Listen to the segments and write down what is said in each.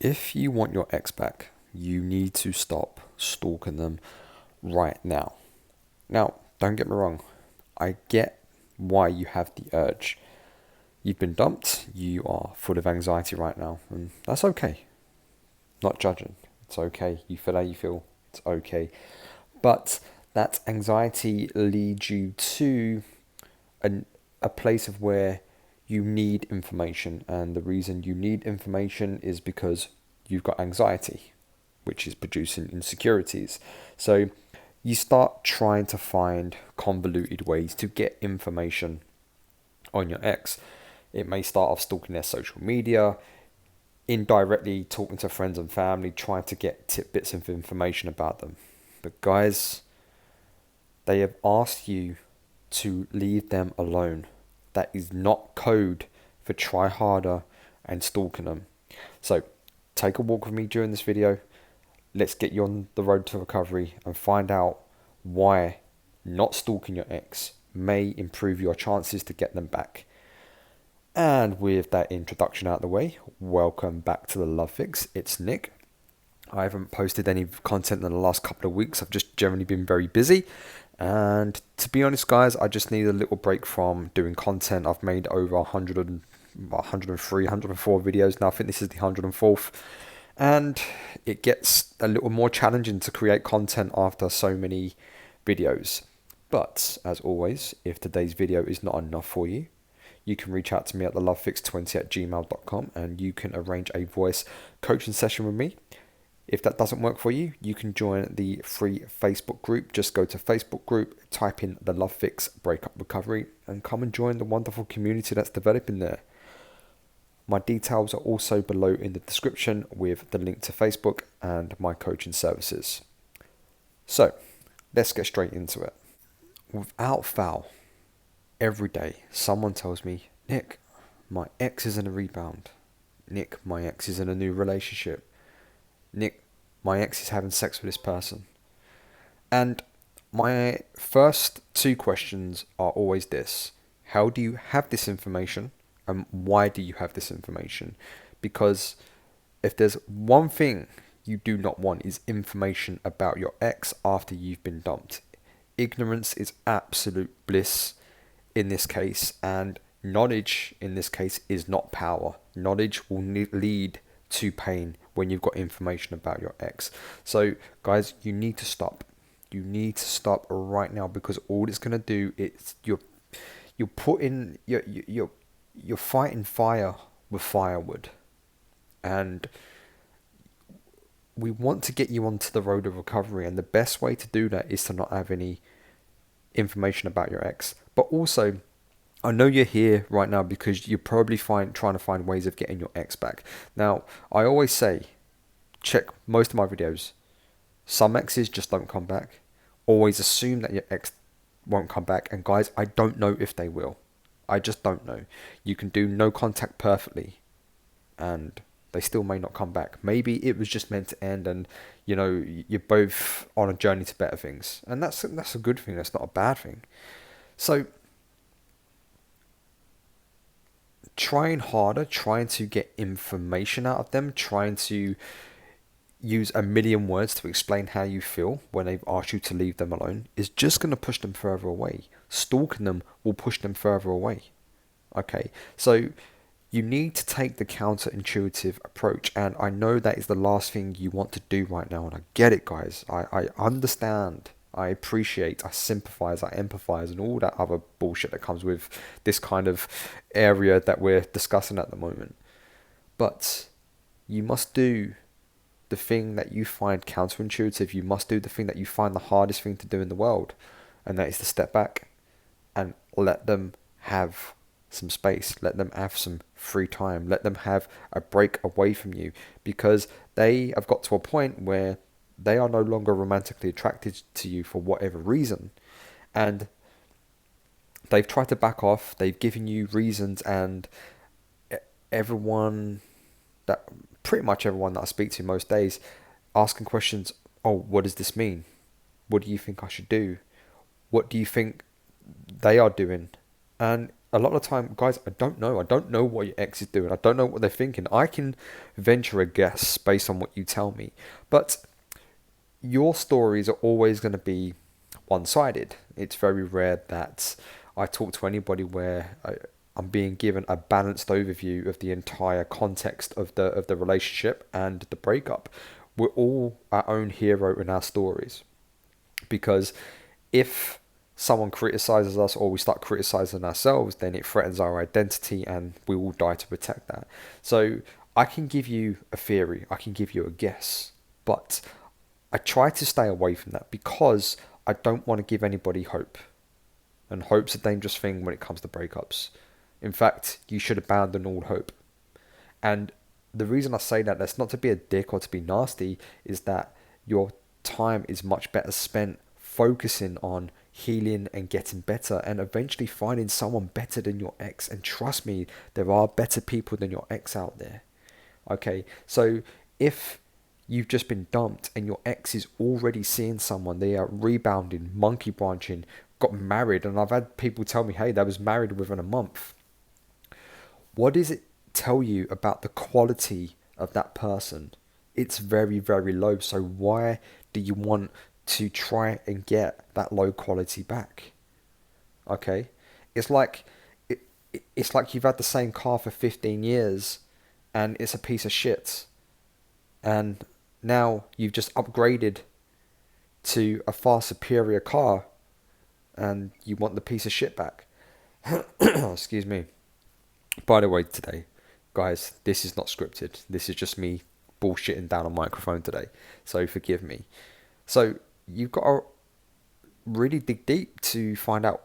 If you want your ex back, you need to stop stalking them right now. Now, don't get me wrong, I get why you have the urge. You've been dumped, you are full of anxiety right now, and that's okay. Not judging. It's okay. You feel how you feel. It's okay. But that anxiety leads you to a, a place of where you need information. And the reason you need information is because you've got anxiety, which is producing insecurities. So you start trying to find convoluted ways to get information on your ex. It may start off stalking their social media, indirectly talking to friends and family, trying to get tidbits of information about them. But guys, they have asked you to leave them alone. That is not code for try harder and stalking them. So take a walk with me during this video. Let's get you on the road to recovery and find out why not stalking your ex may improve your chances to get them back. And with that introduction out of the way, welcome back to the Love Fix. It's Nick. I haven't posted any content in the last couple of weeks. I've just generally been very busy. And to be honest, guys, I just need a little break from doing content. I've made over 103, 104 videos now. I think this is the 104th. And it gets a little more challenging to create content after so many videos. But as always, if today's video is not enough for you, you can reach out to me at thelovefix20@gmail.com and you can arrange a voice coaching session with me. If that doesn't work for you, you can join the free Facebook group. Just go to Facebook group, type in the Love Fix Breakup Recovery, and come and join the wonderful community that's developing there. My details are also below in the description with the link to Facebook and my coaching services. So, let's get straight into it. Without fail, every day someone tells me, Nick, my ex is in a rebound. Nick, my ex is in a new relationship. Nick, my ex is having sex with this person. And my first two questions are always this: how do you have this information, and why do you have this information? Because if there's one thing you do not want, is information about your ex after you've been dumped. Ignorance is absolute bliss in this case, and knowledge in this case is not power. Knowledge will lead to pain when you've got information about your ex. So guys, you need to stop. You need to stop right now, because all it's going to do is you're putting you're fighting fire with firewood. And we want to get you onto the road of recovery, and the best way to do that is to not have any information about your ex. But also, I know you're here right now because you're probably trying to find ways of getting your ex back. Now, I always say, check most of my videos. Some exes just don't come back. Always assume that your ex won't come back. And guys, I don't know if they will. I just don't know. You can do no contact perfectly, and they still may not come back. Maybe it was just meant to end, and you're both on a journey to better things, and that's a good thing. That's not a bad thing. So trying harder, trying to get information out of them, trying to use a million words to explain how you feel when they've asked you to leave them alone is just going to push them further away. Stalking them will push them further away. Okay, so you need to take the counterintuitive approach, and I know that is the last thing you want to do right now, and I get it, guys. I understand. I appreciate, I sympathize, I empathize, and all that other bullshit that comes with this kind of area that we're discussing at the moment. But you must do the thing that you find counterintuitive. You must do the thing that you find the hardest thing to do in the world, and that is to step back and let them have some space, let them have some free time, let them have a break away from you, because they have got to a point where they are no longer romantically attracted to you for whatever reason, and they've tried to back off. They've given you reasons, and pretty much everyone that I speak to most days, asking questions. Oh, what does this mean? What do you think I should do? What do you think they are doing? And a lot of the time, guys, I don't know. I don't know what your ex is doing. I don't know what they're thinking. I can venture a guess based on what you tell me. But your stories are always going to be one-sided. It's very rare that I talk to anybody where I'm being given a balanced overview of the entire context of the relationship and the breakup. We're all our own hero in our stories, because if someone criticizes us or we start criticizing ourselves, then it threatens our identity and we will die to protect that. So I can give you a theory, I can give you a guess, but I try to stay away from that because I don't want to give anybody hope. And hope's a dangerous thing when it comes to breakups. In fact, you should abandon all hope. And the reason I say that, that's not to be a dick or to be nasty, is that your time is much better spent focusing on healing and getting better and eventually finding someone better than your ex. And trust me, there are better people than your ex out there. Okay, so if you've just been dumped and your ex is already seeing someone, they are rebounding, monkey branching, got married, and I've had people tell me, hey, they was married within a month. What does it tell you about the quality of that person? It's very, very low. So why do you want to try and get that low quality back? Okay, it's like it's like you've had the same car for 15 years and it's a piece of shit, and now you've just upgraded to a far superior car and you want the piece of shit back. Excuse me. By the way, today, guys, this is not scripted. This is just me bullshitting down a microphone today. So forgive me. So you've got to really dig deep to find out,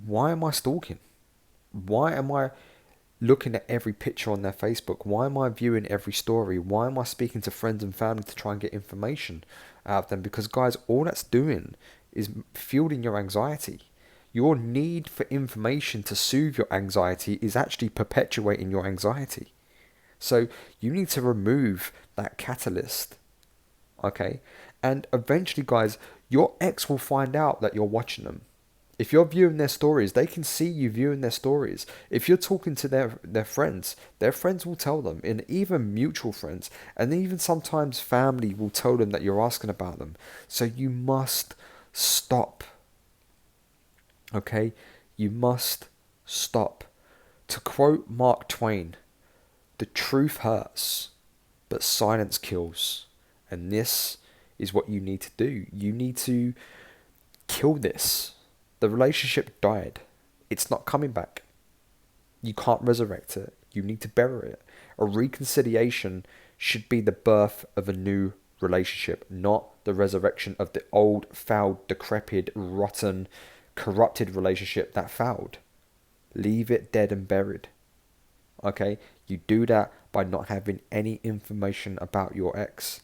why am I stalking? Why am I looking at every picture on their Facebook? Why am I viewing every story? Why am I speaking to friends and family to try and get information out of them? Because guys, all that's doing is fueling your anxiety. Your need for information to soothe your anxiety is actually perpetuating your anxiety. So you need to remove that catalyst. Okay? And eventually, guys, your ex will find out that you're watching them. If you're viewing their stories, they can see you viewing their stories. If you're talking to their friends will tell them, and even mutual friends, and even sometimes family will tell them that you're asking about them. So you must stop. Okay? You must stop. To quote Mark Twain, the truth hurts, but silence kills. And this is what you need to do. You need to kill this. The relationship died. It's not coming back. You can't resurrect it. You need to bury it. A reconciliation should be the birth of a new relationship, not the resurrection of the old, foul, decrepit, rotten, corrupted relationship that failed. Leave it dead and buried. Okay? You do that by not having any information about your ex.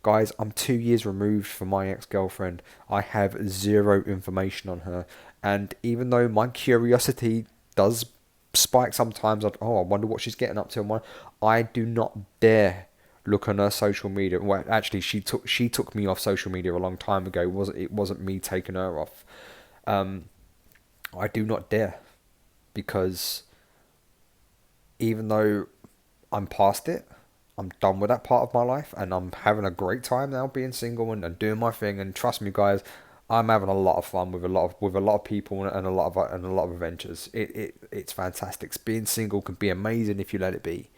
Guys, I'm 2 years removed from my ex-girlfriend. I have zero information on her. And even though my curiosity does spike sometimes, I wonder what she's getting up to. I do not dare look on her social media. Well, actually, she took me off social media a long time ago. It wasn't me taking her off. I do not dare, because even though I'm past it, I'm done with that part of my life, and I'm having a great time now being single and doing my thing. And trust me, guys, I'm having a lot of fun with a lot of people and a lot of adventures. It's fantastic. Being single can be amazing if you let it be,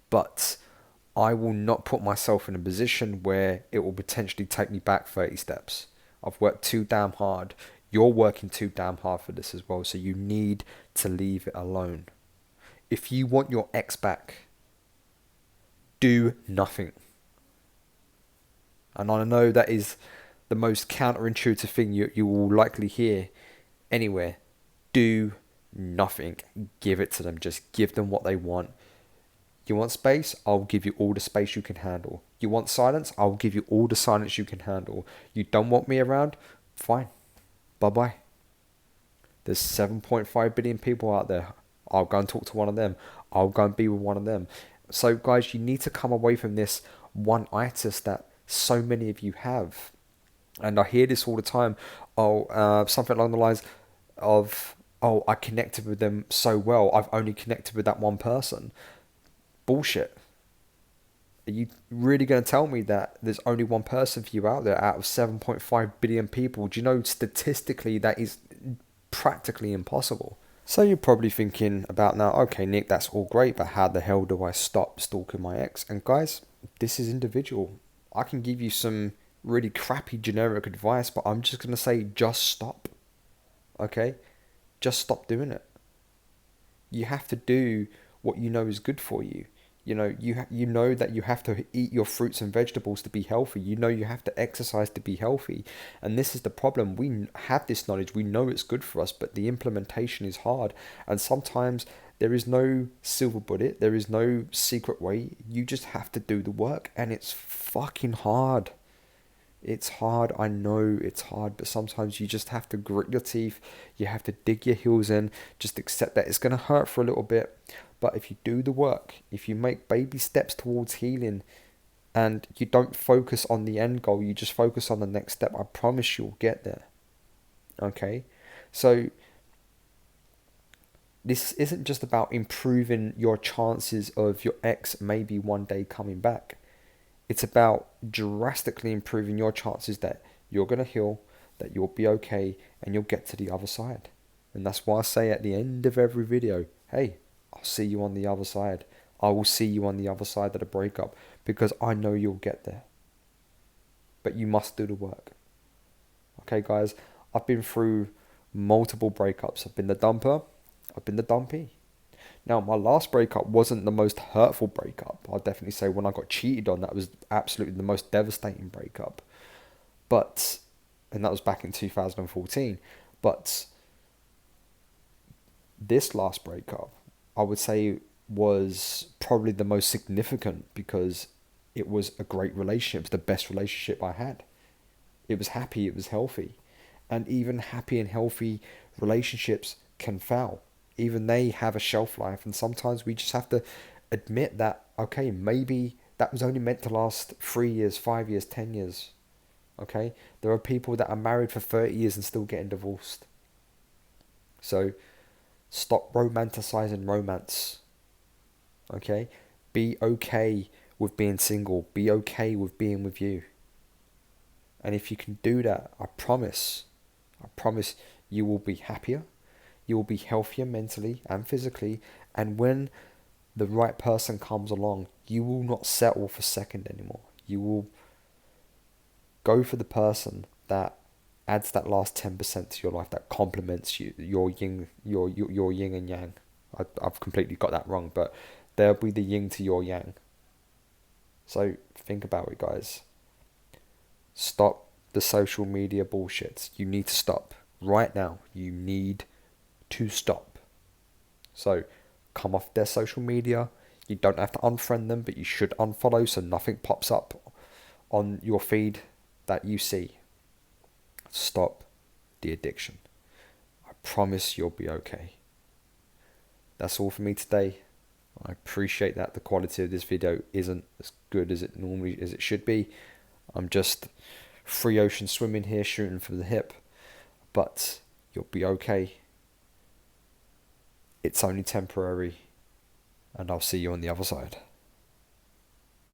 but I will not put myself in a position where it will potentially take me back 30 steps. I've worked too damn hard. You're working too damn hard for this as well, so you need to leave it alone. If you want your ex back, do nothing. And I know that is the most counterintuitive thing you will likely hear anywhere. Do nothing. Give it to them. Just give them what they want. You want space? I'll give you all the space you can handle. You want silence? I'll give you all the silence you can handle. You don't want me around? Fine. Bye-bye. There's 7.5 billion people out there. I'll go and talk to one of them. I'll go and be with one of them. So guys, you need to come away from this one-itis that so many of you have. And I hear this all the time. Something along the lines of, oh, I connected with them so well, I've only connected with that one person. Bullshit. Are you really going to tell me that there's only one person for you out there out of 7.5 billion people? Do you know statistically that is practically impossible? So you're probably thinking about now, okay, Nick, that's all great, but how the hell do I stop stalking my ex? And guys, this is individual. I can give you some really crappy generic advice, but I'm just going to say just stop. Okay? Just stop doing it. You have to do what you know is good for you. You know, you know that you have to eat your fruits and vegetables to be healthy. You know you have to exercise to be healthy. And this is the problem. We have this knowledge. We know it's good for us, but the implementation is hard. And sometimes there is no silver bullet. There is no secret way. You just have to do the work, and it's fucking hard. It's hard, I know it's hard, but sometimes you just have to grit your teeth, you have to dig your heels in, just accept that it's going to hurt for a little bit. But if you do the work, if you make baby steps towards healing, and you don't focus on the end goal, you just focus on the next step, I promise you'll get there. Okay? So, this isn't just about improving your chances of your ex maybe one day coming back. It's about drastically improving your chances that you're going to heal, that you'll be okay, and you'll get to the other side. And that's why I say at the end of every video, hey, I'll see you on the other side. I will see you on the other side of the breakup because I know you'll get there. But you must do the work. Okay, guys, I've been through multiple breakups. I've been the dumper, I've been the dumpee. Now, my last breakup wasn't the most hurtful breakup. I'll definitely say when I got cheated on, that was absolutely the most devastating breakup. But, and that was back in 2014. But this last breakup, I would say was probably the most significant because it was a great relationship. It was the best relationship I had. It was happy, it was healthy. And even happy and healthy relationships can fail. Even they have a shelf life, and sometimes we just have to admit that, okay, maybe that was only meant to last 3 years, 5 years, 10 years. Okay? There are people that are married for 30 years and still getting divorced. So stop romanticizing romance. Okay? Be okay with being single. Be okay with being with you. And if you can do that, I promise you will be happier, you will be healthier mentally and physically, and when the right person comes along, you will not settle for second anymore. You will go for the person that adds that last 10% to your life, that complements you, your yin, your yin and yang. I've completely got that wrong, but they'll be the yin to your yang. So think about it, guys. Stop the social media bullshit. You need to stop. Right now, you need to stop. So, come off their social media. You don't have to unfriend them, but you should unfollow so nothing pops up on your feed that you see. Stop the addiction. I promise you'll be okay. That's all for me today. I appreciate that the quality of this video isn't as good as it should be. I'm just free ocean swimming here, shooting for the hip, but you'll be okay. It's only temporary, and I'll see you on the other side.